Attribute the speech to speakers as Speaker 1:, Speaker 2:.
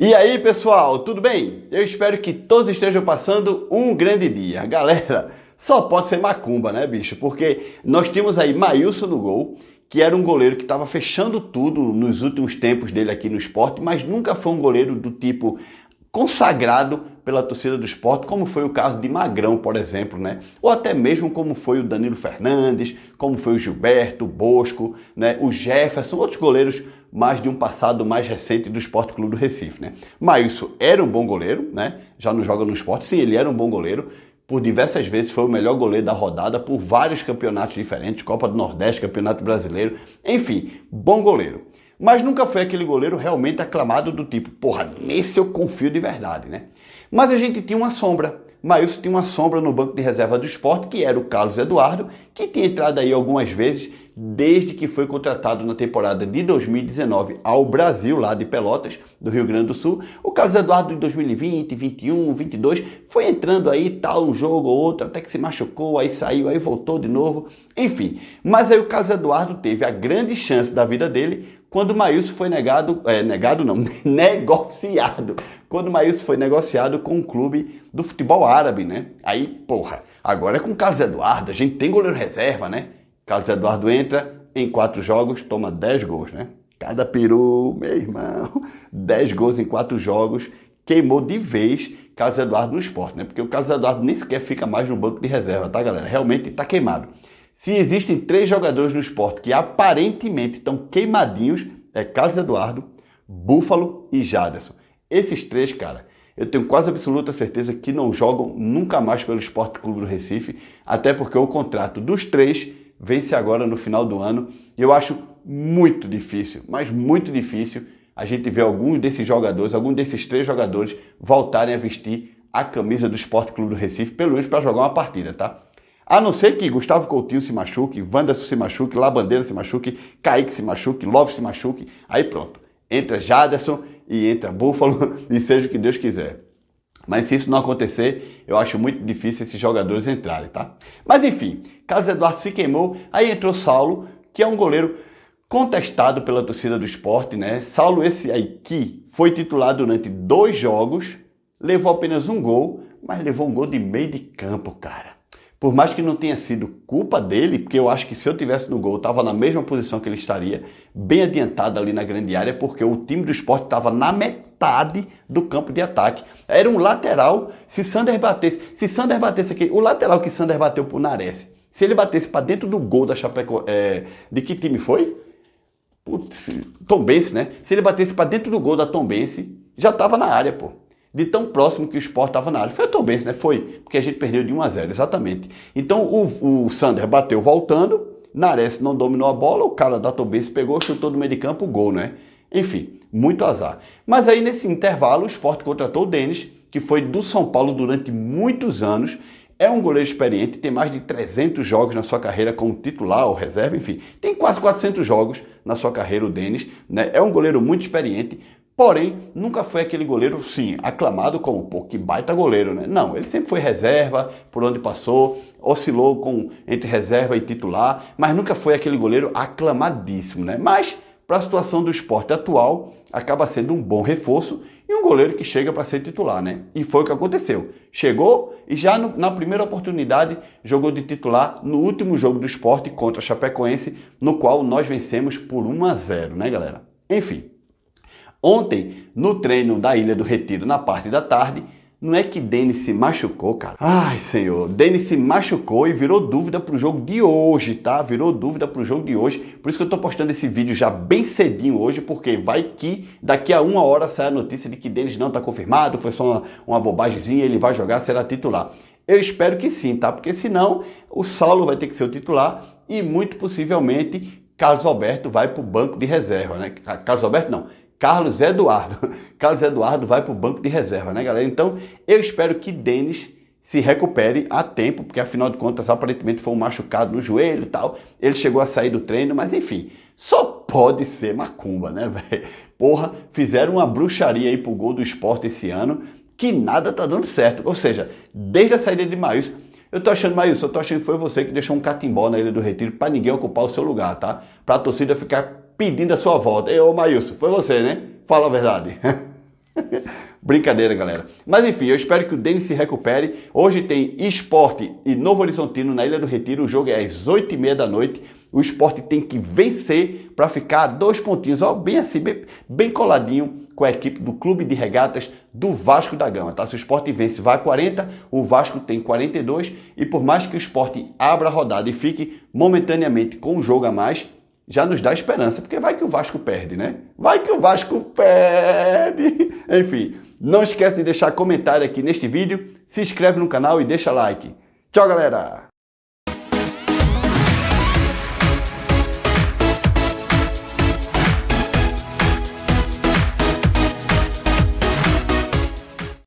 Speaker 1: E aí, pessoal, tudo bem? Eu espero que todos estejam passando um grande dia. Galera, só pode ser macumba, né, bicho? Porque nós tínhamos aí Maílson no gol, que era um goleiro que estava fechando tudo nos últimos tempos dele aqui no Sport, mas nunca foi um goleiro do tipo consagrado pela torcida do Sport, como foi o caso de Magrão, por exemplo, né? Ou até mesmo como foi o Danilo Fernandes, como foi o Gilberto, o Bosco, né? O Jefferson, outros goleiros mais de um passado mais recente do Sport Clube do Recife, né? Maílson era um bom goleiro, né? Já não joga no Sport, sim, ele era um bom goleiro. Por diversas vezes foi o melhor goleiro da rodada por vários campeonatos diferentes, Copa do Nordeste, Campeonato Brasileiro, enfim, bom goleiro. Mas nunca foi aquele goleiro realmente aclamado do tipo, porra, nesse eu confio de verdade, né? Mas a gente tinha uma sombra. Maílson tinha uma sombra no banco de reserva do Sport, que era o Carlos Eduardo, que tinha entrado aí algumas vezes desde que foi contratado na temporada de 2019 ao Brasil, lá de Pelotas, do Rio Grande do Sul. O Carlos Eduardo em 2020, 21, 22 foi entrando aí tal um jogo ou outro, até que se machucou, aí saiu, aí voltou de novo, enfim. Mas aí o Carlos Eduardo teve a grande chance da vida dele quando o Maílson foi negociado. Quando o Maílson foi negociado com um clube do futebol árabe, né? Aí, porra, agora é com o Carlos Eduardo, a gente tem goleiro reserva, né? Carlos Eduardo entra, em 4 jogos, toma 10 gols, né? Cada peru, meu irmão, 10 gols em 4 jogos, queimou de vez Carlos Eduardo no Sport, né? Porque o Carlos Eduardo nem sequer fica mais no banco de reserva, tá, galera? Realmente tá queimado. Se existem 3 jogadores no Sport que aparentemente estão queimadinhos, é Carlos Eduardo, Búfalo e Jaderson. Esses 3, cara, eu tenho quase absoluta certeza que não jogam nunca mais pelo Sport Clube do Recife, até porque o contrato dos 3 vence agora no final do ano. E eu acho muito difícil, mas muito difícil, a gente ver alguns desses jogadores, alguns desses 3 jogadores voltarem a vestir a camisa do Sport Clube do Recife, pelo menos para jogar uma partida, tá? A não ser que Gustavo Coutinho se machuque, Wanderson se machuque, Labandeira se machuque, Kaique se machuque, Love se machuque, aí pronto. Entra Jaderson e entra Búfalo e seja o que Deus quiser. Mas se isso não acontecer, eu acho muito difícil esses jogadores entrarem, tá? Mas enfim, Carlos Eduardo se queimou, aí entrou Saulo, que é um goleiro contestado pela torcida do Sport, né? Saulo esse aí que foi titular durante 2 jogos, levou apenas um gol, mas levou um gol de meio de campo, cara. Por mais que não tenha sido culpa dele, porque eu acho que se eu tivesse no gol, eu estava na mesma posição que ele estaria, bem adiantado ali na grande área, porque o time do Sport estava na metade do campo de ataque. Era um lateral, se Sander batesse aqui, o lateral que Sander bateu pro Nares, se ele batesse para dentro do gol da Chapecoense, de que time foi? Putz, Tombense, né? Se ele batesse para dentro do gol da Tombense, já estava na área, pô. De tão próximo que o Sport estava na área. Foi a Tombense, né? Foi, porque a gente perdeu de 1-0, exatamente. Então o Sander bateu voltando, Nares não dominou a bola, o cara da Tombense pegou, chutou do meio de campo, gol, né? Enfim, muito azar. Mas aí nesse intervalo o Sport contratou o Denis, que foi do São Paulo durante muitos anos, é um goleiro experiente, tem mais de 300 jogos na sua carreira como titular ou reserva, enfim, tem quase 400 jogos na sua carreira o Denis, né? É um goleiro muito experiente. Porém, nunca foi aquele goleiro, sim, aclamado como, pô, que baita goleiro, né? Não, ele sempre foi reserva, por onde passou, oscilou entre reserva e titular, mas nunca foi aquele goleiro aclamadíssimo, né? Mas, para a situação do Sport atual, acaba sendo um bom reforço e um goleiro que chega para ser titular, né? E foi o que aconteceu. Chegou e já na primeira oportunidade jogou de titular no último jogo do Sport contra a Chapecoense, no qual nós vencemos por 1-0, né, galera? Enfim. Ontem, no treino da Ilha do Retiro, na parte da tarde, não é que Denis se machucou, cara. Ai, senhor. Denis se machucou e virou dúvida pro jogo de hoje, tá? Virou dúvida pro jogo de hoje. Por isso que eu tô postando esse vídeo já bem cedinho hoje, porque vai que daqui a 1 hora sai a notícia de que Denis não tá confirmado, foi só uma bobagemzinha, ele vai jogar, será titular. Eu espero que sim, tá? Porque senão o Saulo vai ter que ser o titular e muito possivelmente Carlos Alberto vai pro banco de reserva, né? Carlos Alberto não. Carlos Eduardo. Carlos Eduardo vai para o banco de reserva, né, galera? Então, eu espero que Denis se recupere a tempo, porque afinal de contas, aparentemente foi um machucado no joelho e tal. Ele chegou a sair do treino, mas enfim, só pode ser macumba, né, velho? Porra, fizeram uma bruxaria aí pro gol do Sport esse ano, que nada tá dando certo. Ou seja, desde a saída de Maílson, eu tô achando que foi você que deixou um catimbó na Ilha do Retiro para ninguém ocupar o seu lugar, tá? Para a torcida ficar pedindo a sua volta. Ô Maílson, foi você, né? Fala a verdade. Brincadeira, galera. Mas enfim, eu espero que o Denis se recupere. Hoje tem Sport e Novo Horizontino na Ilha do Retiro. O jogo é às 8h30 da noite. O Sport tem que vencer para ficar a 2 pontinhos, ó, bem assim, bem coladinho com a equipe do Clube de Regatas do Vasco da Gama, tá? Se o Sport vence, vai a 40, o Vasco tem 42, e por mais que o Sport abra a rodada e fique momentaneamente com um jogo a mais, já nos dá esperança, porque vai que o Vasco perde, né? Vai que o Vasco perde! Enfim, não esquece de deixar comentário aqui neste vídeo, se inscreve no canal e deixa like. Tchau, galera!